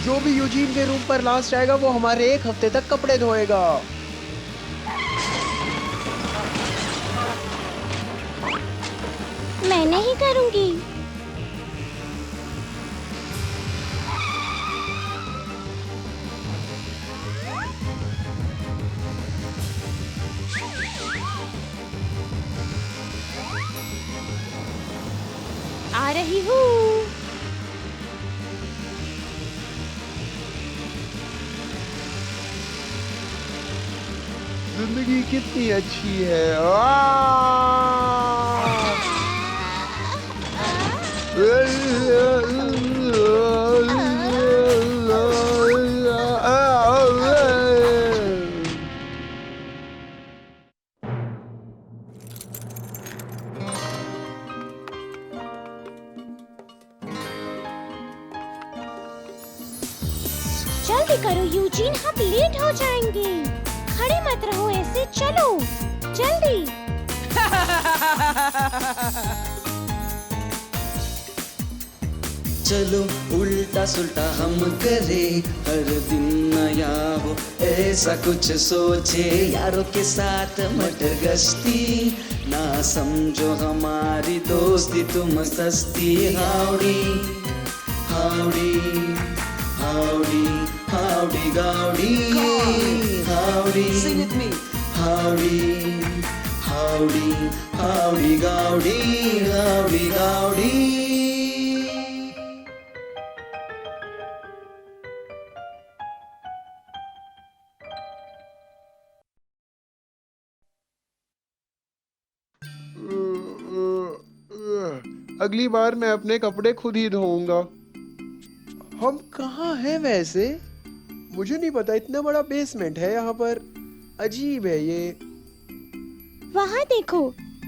जो भी यूजीन के रूम पर लास्ट आएगा वो हमारे 1 हफ्ते तक कपड़े धोएगा। मैं नहीं करूँगी। आ रही हूँ। जिंदगी कितनी अच्छी है। जल्दी करो यूजीन, हम लेट हो जाएंगे। खड़े मत रहो ऐसे, चलो जल्दी। चलो उल्टा सुल्टा हम करे, हर दिन नया हो ऐसा कुछ सोचे, यारों के साथ मटर गश्ती, ना समझो हमारी दोस्ती तुम सस्ती। Howdy howdy howdy howdy Goudie howdy howdy howdy howdy Goudie howdy Goudie. अगली बार मैं अपने कपड़े खुद ही धोऊंगा। हम कहाँ हैं वैसे? मुझे नहीं पता, इतना बड़ा बेसमेंट है यहाँ पर। अजीब है ये। वहाँ देखो,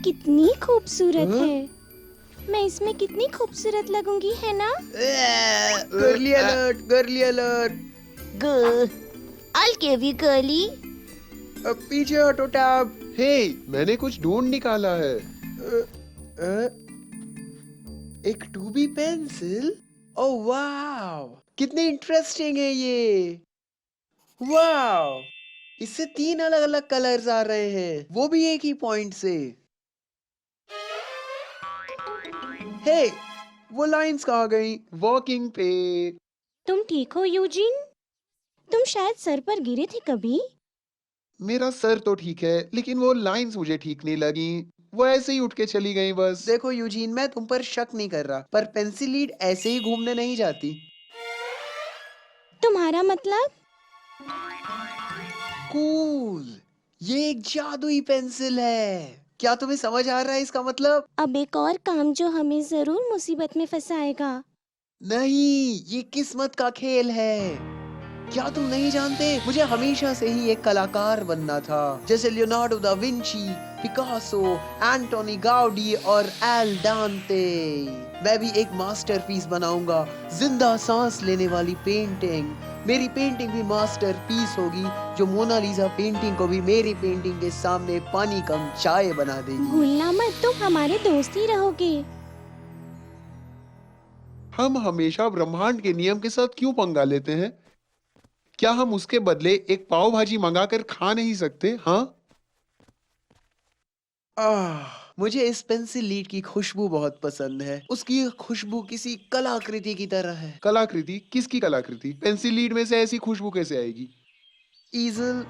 कितनी खूबसूरत हाँ? है। मैं इसमें कितनी खूबसूरत लगूंगी, है ना? Girly alert, girly alert. I'll give you girly. पीछे हटो टैब। हे, मैंने कुछ ढूंढ निकाला है। एक 2B पेंसिल। ओह वाव, कितनी इंटरेस्टिंग है ये। वाव, इससे 3 अलग अलग कलर्स आ रहे हैं, वो भी एक ही पॉइंट से। हे, वो लाइंस कहाँ गई? वॉकिंग पे। तुम ठीक हो यूजीन? तुम शायद सर पर गिरे थे कभी। मेरा सर तो ठीक है, लेकिन वो लाइंस मुझे ठीक नहीं लगी। वो ऐसे ही उठ के चली गई बस। देखो यूजीन, मैं तुम पर शक नहीं कर रहा, पर पेंसिल लीड ऐसे ही घूमने नहीं जाती। तुम्हारा मतलब? कूल, ये एक जादुई पेंसिल है। क्या तुम्हें समझ आ रहा है इसका मतलब? अब एक और काम जो हमें जरूर मुसीबत में फंसाएगा। नहीं, ये किस्मत का खेल है। क्या तुम नहीं जानते, मुझे हमेशा से ही एक कलाकार बनना था, जैसे Leonardo da Vinci, Picasso, Antoni Gaudi और एल डांते। मैं भी एक मास्टरपीस बनाऊंगा, जिंदा सांस लेने वाली पेंटिंग। मेरी पेंटिंग भी मास्टरपीस होगी, जो मोनालिसा पेंटिंग को भी मेरी पेंटिंग के सामने पानी कम चाय बना देगी। भूलना मत, तुम हमारे दोस्त ही रहोगे। हम हमेशा ब्रह्मांड के नियम के साथ क्यों पंगा लेते हैं? क्या हम उसके बदले एक पाव भाजी मंगाकर खा नहीं सकते? हाँ? मुझे इस पेंसिल लीड की खुशबू बहुत पसंद है। उसकी खुशबू किसी कलाकृति की तरह है। कलाकृति? किसकी कलाकृति? पेंसिल लीड में से ऐसी खुशबू कैसे आएगी? ईजल,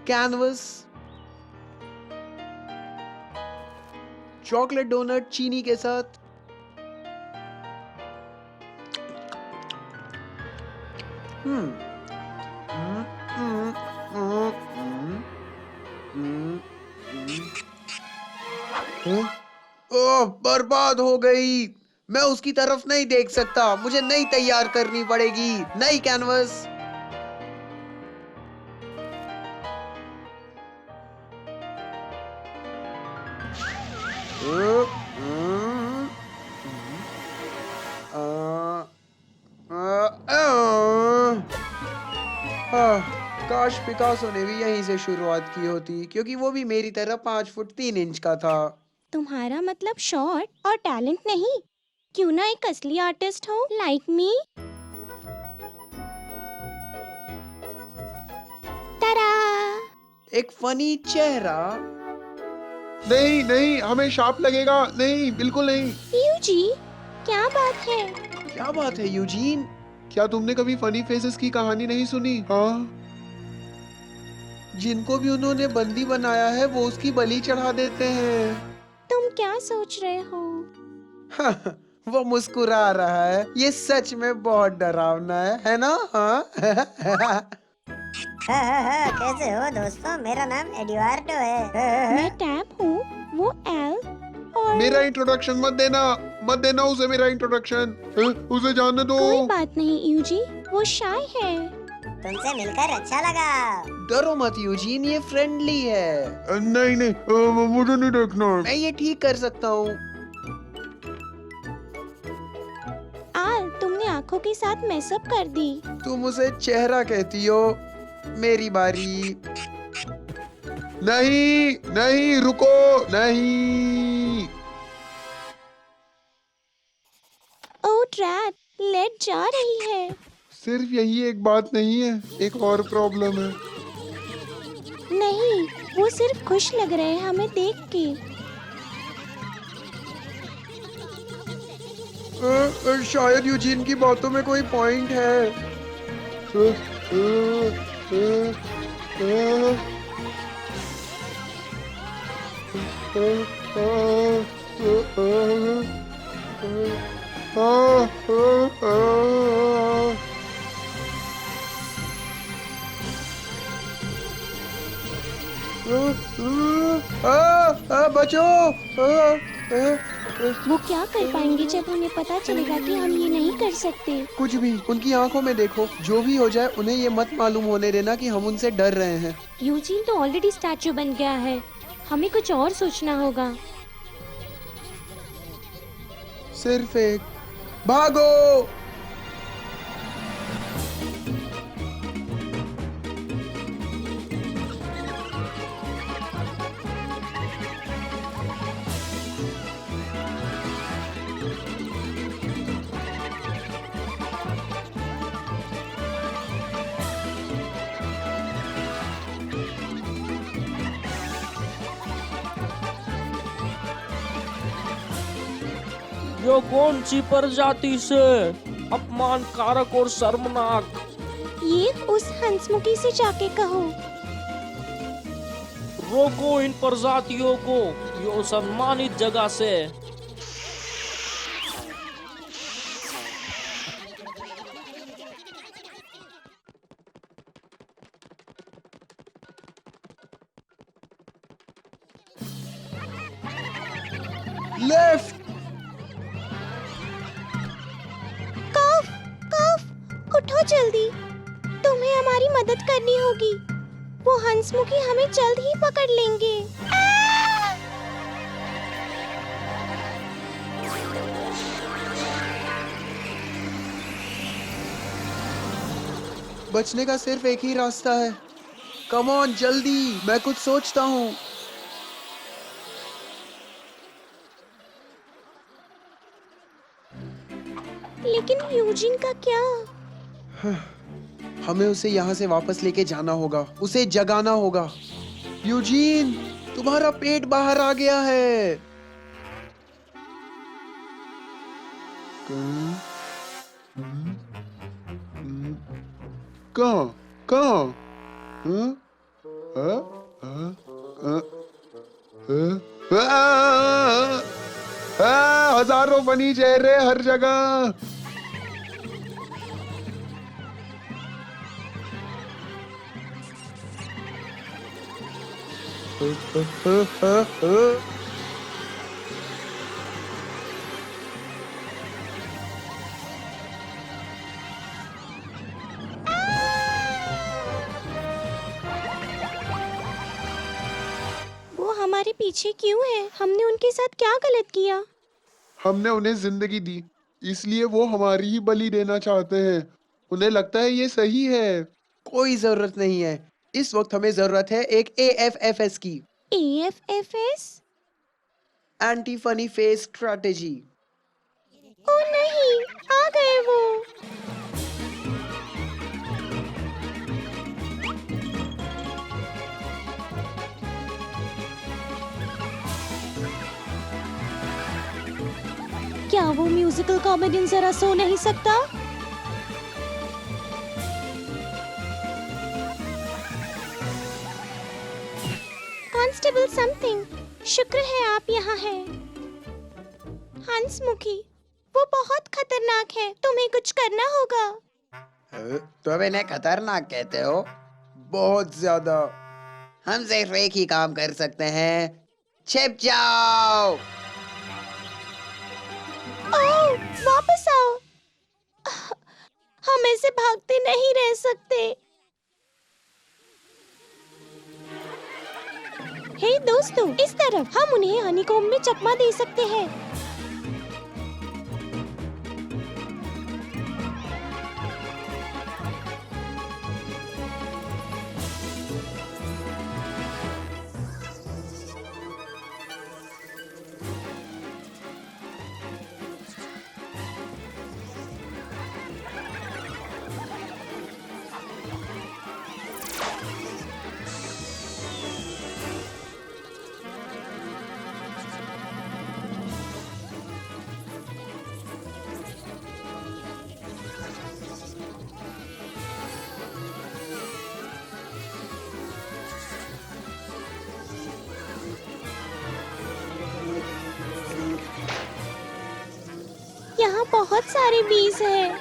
कैनवस, चॉकलेट डोनट चीनी के साथ। ओह, बर्बाद हो गई। मैं उसकी तरफ नहीं देख सकता, मुझे नई तैयार करनी पड़ेगी, नई कैनवस। काश पिकासो ने भी यहीं से शुरुआत की होती, क्योंकि वो भी मेरी तरह 5 फुट 3 इंच का था। तुम्हारा मतलब शॉर्ट और टैलेंट नहीं। क्यों ना एक असली आर्टिस्ट हो, लाइक मी। तरा! एक फनी चेहरा। नहीं नहीं, हमें शाप लगेगा। नहीं, बिल्कुल नहीं। यूजी, क्या बात है? क्या बात है यूजीन? क्या तुमने कभी फनी फेसेस की कहानी नहीं सुनी? हाँ, जिनको भी उन्होंने बंदी बनाया है वो उसकी बलि चढ़ा देते हैं। तुम क्या सोच रहे हो? वो मुस्कुरा रहा है। ये सच में बहुत डरावना है ना? हाँ। कैसे हो दोस्तों? मेरा नाम एडुआर्डो है। मैं टैब हूँ, वो एल और मेरा इंट्रोडक्शन मत देना उसे मेरा इंट्रोडक्शन। उसे जाने दो। कोई बात नहीं यूजी, वो शाय है। तुमसे मिलकर अच्छा लगा। डरो मत यूजीन, ये फ्रेंडली है। नहीं नहीं, मुझे नहीं देखना। मैं ये ठीक कर सकता हूँ। आल, तुमने आंखों के साथ मैसअप कर दी। तुम उसे चेहरा कहती हो। मेरी बारी। नहीं नहीं, रुको। नहीं। ओ ट्रैप, लेट जा रही है। सिर्फ यही एक बात नहीं है, एक और प्रॉब्लम है। नहीं, वो सिर्फ खुश लग रहे हैं हमें देख के। शायद यूजीन की बातों में कोई पॉइंट है। बचो। वो क्या कर पाएंगे जब उन्हें पता चलेगा कि हम ये नहीं कर सकते? कुछ भी, उनकी आंखों में देखो। जो भी हो जाए उन्हें ये मत मालूम होने देना कि हम उनसे डर रहे हैं। यूजीन तो ऑलरेडी स्टैचू बन गया है, हमें कुछ और सोचना होगा। सिर्फ एक। भागो। यो कौन सी प्रजाति से अपमानकारक और शर्मनाक। ये उस हंसमुखी से जाके कहो। रोको इन प्रजातियों को यो सम्मानित जगह से। लेफ्ट। कफ, कफ, उठो जल्दी, तुम्हें हमारी मदद करनी होगी। वो हंसमुखी हमें जल्द ही पकड़ लेंगे। बचने का सिर्फ एक ही रास्ता है। कम ऑन जल्दी, मैं कुछ सोचता हूँ। लेकिन यूजिन का क्या? हमें उसे यहाँ से वापस लेके जाना होगा, उसे जगाना होगा। यूजीन, तुम्हारा पेट बाहर आ गया है। कहाँ कहाँ? हाँ? हाँ? हाँ? हाँ? हाँ? हजारों फनी चेहरे हर जगह। वो हमारे पीछे क्यों है? हमने उनके साथ क्या गलत किया? हमने उन्हें जिंदगी दी, इसलिए वो हमारी ही बलि देना चाहते हैं। उन्हें लगता है ये सही है। कोई जरूरत नहीं है। इस वक्त हमें जरूरत है एक AFFS की, AFFS? Anti funny face strategy. ओ नहीं, आ गए वो। क्या वो म्यूजिकल कॉमेडियन जरा सो नहीं सकता? कांस्टेबल समथिंग, शुक्र है आप यहाँ हैं। हंसमुखी, वो बहुत खतरनाक है, तुम्हें कुछ करना होगा। तुम इन्हें खतरनाक कहते हो? बहुत ज्यादा। हम सिर्फ एक ही काम कर सकते हैं, छिप जाओ। आओ, वापस आओ। हम ऐसे भागते नहीं रह सकते। हे दोस्तों, इस तरफ हम उन्हें हनीकॉम्ब में चकमा दे सकते हैं। यहाँ बहुत सारे बीज हैं।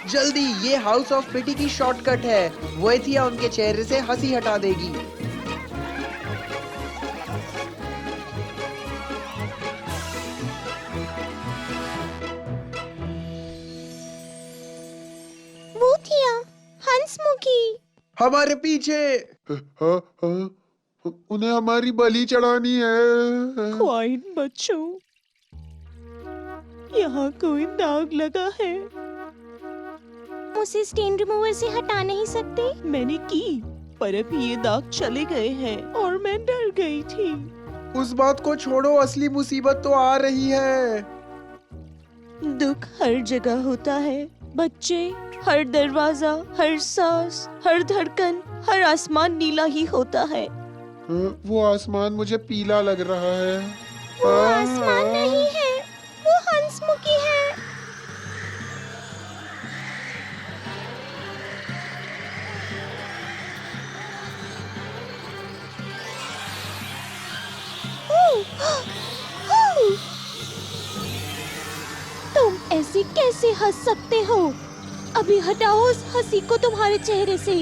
जल्दी, ये हाउस ऑफ पिटी की शॉर्टकट है। वोएथिया उनके चेहरे से हंसी हटा देगी। वोथिया, हंसमुखी, हमारे पीछे। हाँ, हाँ, उन्हें हमारी बलि चढ़ानी है। क्वाइन बच्चों, यहाँ कोई दाग लगा है। उसे स्टेन रिमूवर से हटा नहीं सकते? मैंने की, पर अब ये दाग चले गए हैं और मैं डर गई थी। उस बात को छोड़ो, असली मुसीबत तो आ रही है। दुख हर जगह होता है बच्चे, हर दरवाजा, हर सांस, हर धड़कन, हर आसमान नीला ही होता है। वो आसमान मुझे पीला लग रहा है। वो आसमान नहीं है, वो हंसमुखी है। तुम ऐसे कैसे हंस सकते हो? अभी हटाओ उस हंसी को तुम्हारे चेहरे से।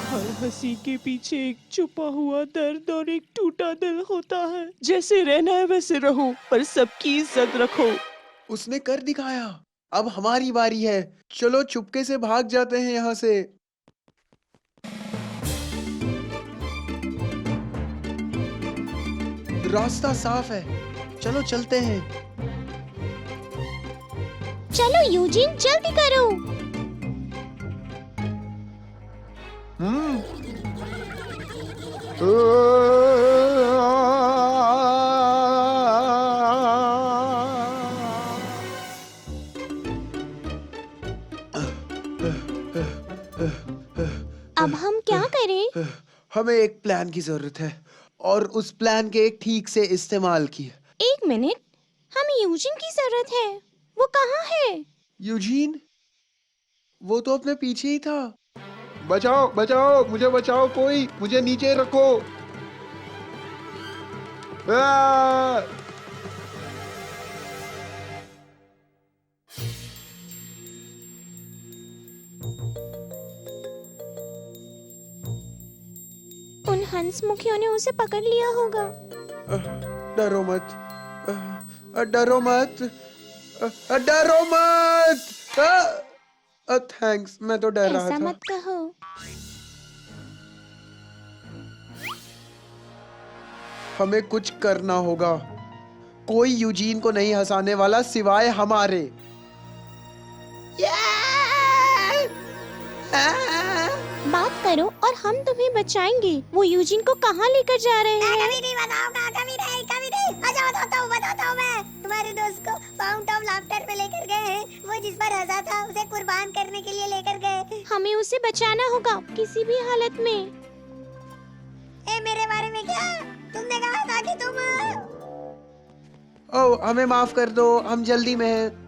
हर हंसी के पीछे एक छुपा हुआ दर्द और एक टूटा दिल होता है। जैसे रहना है वैसे रहो, पर सबकी इज्जत रखो। उसने कर दिखाया। अब हमारी बारी है। चलो चुपके से भाग जाते हैं यहाँ से। रास्ता साफ है, चलो चलते हैं। चलो यूजिन, जल्दी करो। अब हम क्या करें? हमें एक प्लान की जरूरत है, और उस प्लान के ठीक से इस्तेमाल की। एक मिनट, हमें यूजिन की जरूरत है। वो कहाँ है? यूजीन, वो तो अपने पीछे ही था। बचाओ, बचाओ, मुझे बचाओ, कोई मुझे नीचे रखो। उन हंसमुखियों ने उसे पकड़ लिया होगा। डरो मत, डरो मत, डरो मत। थैंक्स, मैं तो डर रहा ऐसा था। मत कहो। हमें कुछ करना होगा। कोई यूजीन को नहीं हंसाने वाला सिवाय हमारे। बात करो और हम तुम्हें बचाएंगे। वो यूजिन को कहाँ लेकर जा रहे हैं? कभी नहीं बताऊंगा, कभी नहीं, कभी नहीं। कुर्बान करने के लिए लेकर गए। हमें उसे बचाना होगा किसी भी हालत में। ए, मेरे बारे में क्या? तुमने कहा था कि तुम ओह, हमें माफ कर दो, हम जल्दी में हैं।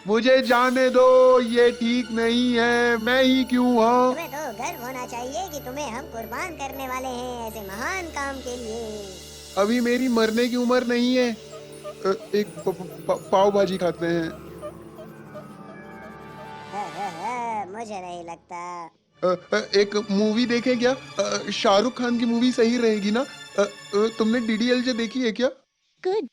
मुझे जाने दो, ये ठीक नहीं है। मैं ही क्यों? हाँ, तुम्हें तो गर्व होना चाहिए कि तुम्हें हम कुर्बान करने वाले हैं ऐसे महान काम के लिए। अभी मेरी मरने की उम्र नहीं है। एक पाव भाजी खाते हैं। मुझे नहीं लगता। एक मूवी देखें क्या? शाहरुख खान की मूवी सही रहेगी ना? तुमने डीडीएलजे देखी है क्या? गुड,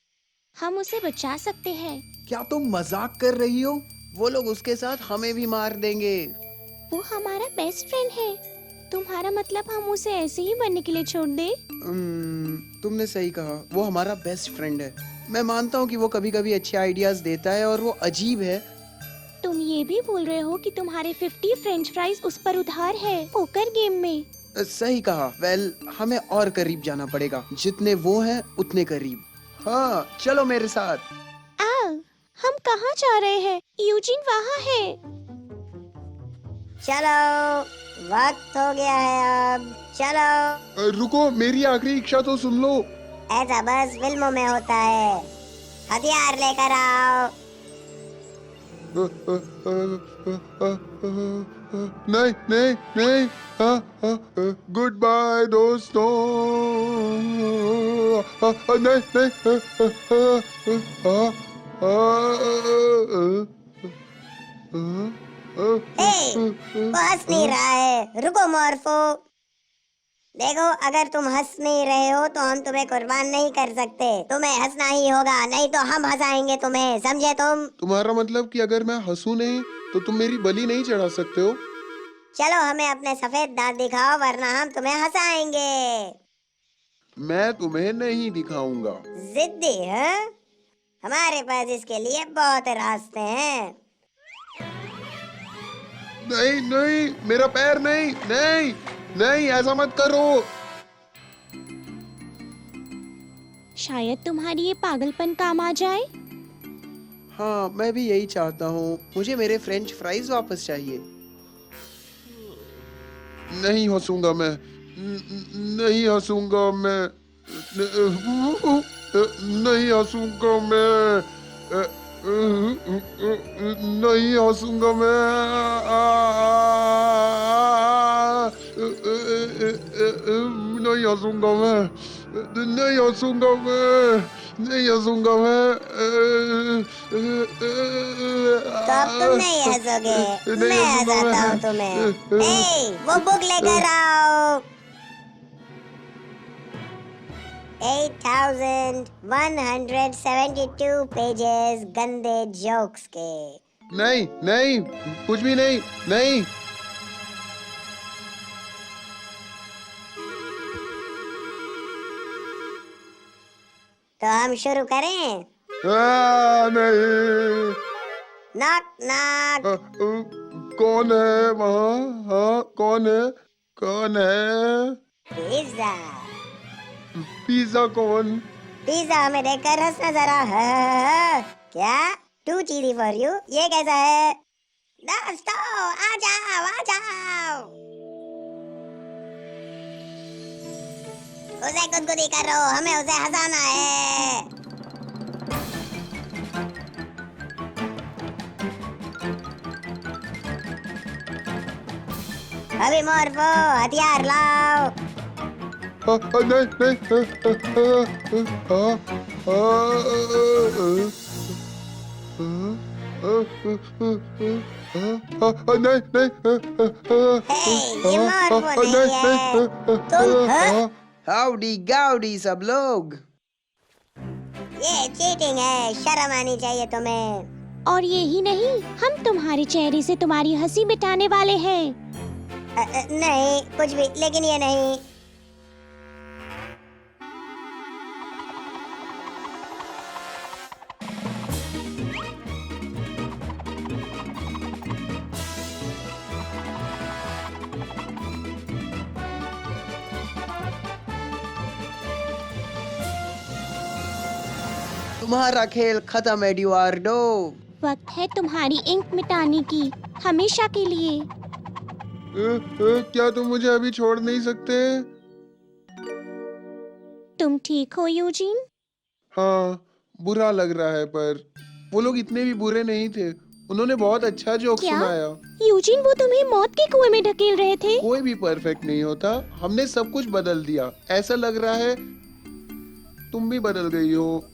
हम उसे बचा सकते हैं। क्या तुम मजाक कर रही हो? वो लोग उसके साथ हमें भी मार देंगे। वो हमारा बेस्ट फ्रेंड है। तुम्हारा मतलब हम उसे ऐसे ही बनने के लिए छोड़ दे? तुमने सही कहा, वो हमारा बेस्ट फ्रेंड है। मैं मानता हूँ कि वो कभी कभी अच्छे आइडियाज देता है और वो अजीब है। तुम ये भी बोल रहे हो कि तुम्हारे 50 फ्रेंच फ्राइज उस पर उधार है पोकर गेम में। सही कहा। वेल, हमें और करीब जाना पड़ेगा। जितने वो हैं उतने करीब। हाँ, चलो मेरे साथ। हम कहाँ जा रहे हैं? यूजिन वहाँ है। चलो, वक्त हो गया है अब। चलो। रुको, मेरी आखिरी इच्छा तो सुन लो। ऐसा बस फिल्मों में होता है। हथियार लेकर आओ। नहीं नहीं नहीं, गुड बाय दोस्तों। नहीं वो हंस नहीं रहा है। रुको मॉर्फो। देखो, अगर तुम हंस नहीं रहे हो तो हम तुम्हें कुर्बान नहीं कर सकते। तुम्हें हंसना ही होगा, नहीं तो हम हंसाएंगे तुम्हें, समझे तुम? तुम्हारा मतलब कि अगर मैं हंसूं नहीं तो तुम मेरी बलि नहीं चढ़ा सकते हो? चलो, हमें अपने सफेद दांत दिखाओ वरना हम तुम्हें हंसाएंगे। मैं तुम्हें नहीं दिखाऊंगा। जिद्दी है? हमारे पास इसके लिए बहुत रास्ते हैं। नहीं नहीं, मेरा पैर नहीं। नहीं नहीं, ऐसा मत करो। शायद तुम्हारी ये पागलपन काम आ जाए। हाँ, मैं भी यही चाहता हूँ। मुझे मेरे फ्रेंच फ्राइज वापस चाहिए। नहीं हंसूंगा मैं। नहीं हंसूंगा मैं। नहीं हंसूंगा मैं। नहीं हंसूंगा मैं। नहीं हंसूंगा मैं। नहीं हंसूंगा मैं। नहीं हंसूंगा मैं। तो अब तुम नहीं हंसोगे, मैं हंसाता हूँ तुम्हें। ए, वो बुक लेकर आओ। 8172 पेजेस गंदे जोक्स के। नहीं नहीं, कुछ भी नहीं। नहीं। तो हम शुरू करें? नहीं। Knock knock. कौन है वहाँ? हाँ, कौन है? कौन है? पिज्जा। पिज्जा कौन? पिज्जा हमें देखकर हंसना जरा। क्या? Too cheesy for you. ये कैसा है? दोस्तों, आ जाओ आ जाओ। उसे गुदगुदी करो, हमें उसे हंसाना है। अभी मॉर्फो, हथियार लाओ। नहीं ये मॉर्फो नहीं है। तुम हाउडी गाउडी सब लोग। ये चीटिंग है, शर्म आनी चाहिए तुम्हें। और ये ही नहीं, हम तुम्हारे चेहरे से तुम्हारी हंसी मिटाने वाले हैं। नहीं, कुछ भी, लेकिन ये नहीं। तुम्हारा खेल खत्म एडुआर्डो। वक्त है तुम्हारी इंक मिटाने की, हमेशा के लिए। क्या तुम मुझे अभी छोड़ नहीं सकते? तुम ठीक हो यूजीन? हाँ, बुरा लग रहा है, पर वो लोग इतने भी बुरे नहीं थे। उन्होंने बहुत अच्छा जोक क्या? सुनाया। यूजीन, वो तुम्हें मौत के कुएं में ढकेल रहे थे। कोई भी परफेक्ट नहीं होता। हमने सब कुछ बदल दिया। ऐसा लग रहा है तुम भी बदल गई हो।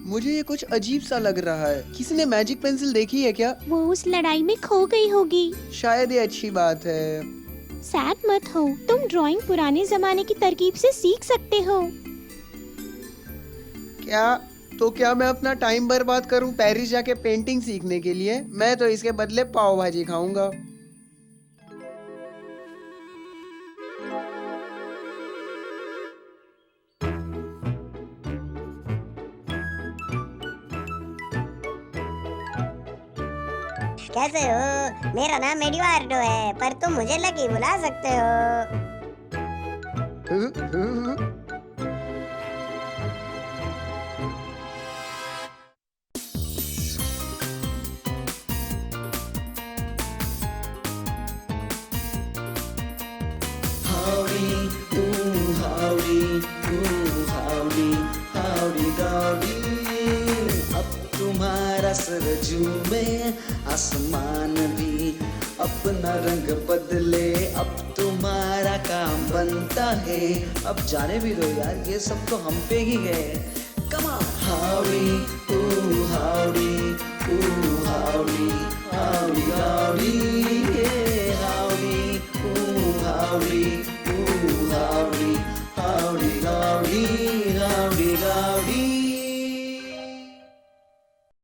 मुझे ये कुछ अजीब सा लग रहा है। किसी ने मैजिक पेंसिल देखी है क्या? वो उस लड़ाई में खो गई होगी। शायद ये अच्छी बात है। सैड मत हो, तुम ड्राइंग पुराने जमाने की तरकीब से सीख सकते हो। क्या मैं अपना टाइम बर्बाद करूं पेरिस जाके पेंटिंग सीखने के लिए? मैं तो इसके बदले पाव भाजी खाऊंगा। कैसे हो? मेरा नाम एडुआर्डो है, पर तुम मुझे लकी बुला सकते हो। Howdy, ooh, howdy, ooh, howdy, howdy, dowdy. अब तुम्हारा सर झूमे, आसमान भी अपना रंग बदले। अब तुम्हारा काम बनता है। अब जाने भी दो यार, ये सब तो हम पे ही गए। Come on, howdy, ooh, howdy, ooh, howdy.